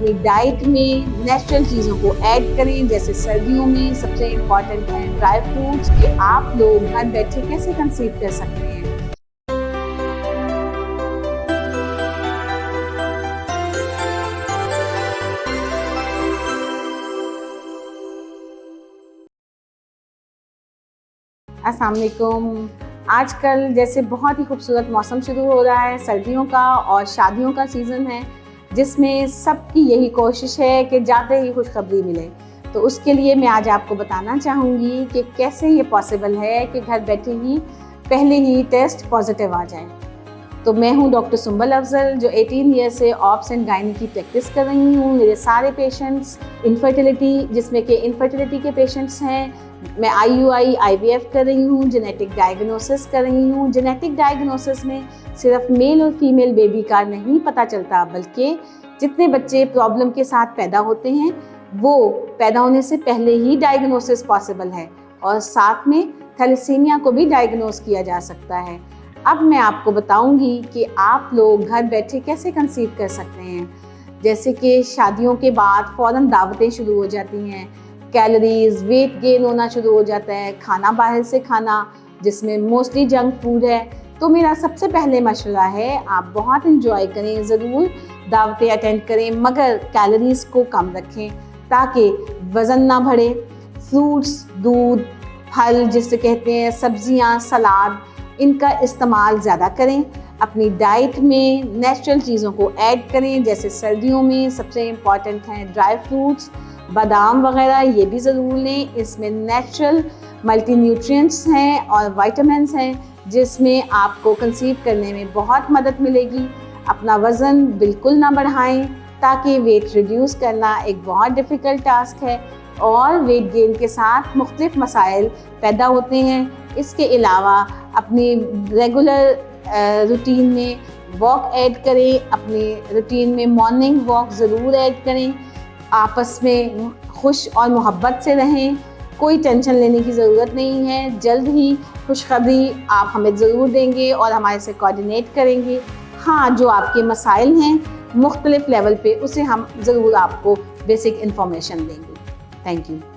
अपनी डाइट में नेचुरल चीज़ों को ऐड करें, जैसे सर्दियों में सबसे इम्पॉर्टेंट है ड्राई फ्रूट्स, कि आप लोग घर बैठे कैसे कंसीव कर सकते हैं। अस्सलाम वालेकुम। आजकल जैसे बहुत ही खूबसूरत मौसम शुरू हो रहा है, सर्दियों का और शादियों का सीज़न है, जिसमें सबकी यही कोशिश है कि जाते ही खुशखबरी मिले। तो उसके लिए मैं आज आपको बताना चाहूँगी कि कैसे ये पॉसिबल है कि घर बैठे ही पहले ही टेस्ट पॉजिटिव आ जाए। तो मैं हूँ डॉक्टर सुंबल अफजल, जो 18 ईयर से ऑब्स एंड गायनी की प्रैक्टिस कर रही हूँ। मेरे सारे पेशेंट्स इनफर्टिलिटी, जिसमें कि इनफर्टिलिटी के पेशेंट्स हैं। मैं IUI IVF कर रही हूँ, जेनेटिक डायग्नोसिस कर रही हूँ। जेनेटिक डायग्नोसिस में सिर्फ मेल और फीमेल बेबी का नहीं पता चलता, बल्कि जितने बच्चे प्रॉब्लम के साथ पैदा होते हैं वो पैदा होने से पहले ही डायग्नोसिस पॉसिबल है, और साथ में थैलेसीमिया को भी डायग्नोस किया जा सकता है। अब मैं आपको बताऊंगी कि आप लोग घर बैठे कैसे कंसीव कर सकते हैं। जैसे कि शादियों के बाद फ़ौरन दावतें शुरू हो जाती हैं, कैलोरीज, वेट गेन होना शुरू हो जाता है, खाना बाहर से खाना जिसमें मोस्टली जंक फूड है। तो मेरा सबसे पहले मशवरा है, आप बहुत इंजॉय करें, ज़रूर दावतें अटेंड करें, मगर कैलोरीज को कम रखें ताकि वज़न ना बढ़े। फ्रूट्स, दूध, फल जिसे कहते हैं, सब्जियां, सलाद, इनका इस्तेमाल ज़्यादा करें। अपनी डाइट में नेचुरल चीज़ों को ऐड करें, जैसे सर्दियों में सबसे इम्पॉर्टेंट हैं ड्राई फ्रूट्स, बादाम वगैरह, ये भी ज़रूर लें। इसमें नेचुरल मल्टी न्यूट्रिएंट्स हैं और विटामिन्स हैं, जिसमें आपको कंसीव करने में बहुत मदद मिलेगी। अपना वज़न बिल्कुल ना बढ़ाएं, ताकि वेट रिड्यूस करना एक बहुत डिफ़िकल्ट टास्क है और वेट गेन के साथ मुख्तलिफ मसाइल पैदा होते हैं। इसके अलावा अपनी रेगुलर रूटीन में वॉक ऐड करें, अपनी रूटीन में मॉर्निंग वॉक ज़रूर ऐड करें। आपस में खुश और मोहब्बत से रहें, कोई टेंशन लेने की ज़रूरत नहीं है। जल्द ही खुशखबरी आप हमें ज़रूर देंगे और हमारे से कोऑर्डिनेट करेंगे। हाँ, जो आपके मसाइल हैं मुख्तलिफ लेवल पे, उसे हम ज़रूर आपको बेसिक इन्फॉर्मेशन देंगे। Thank you.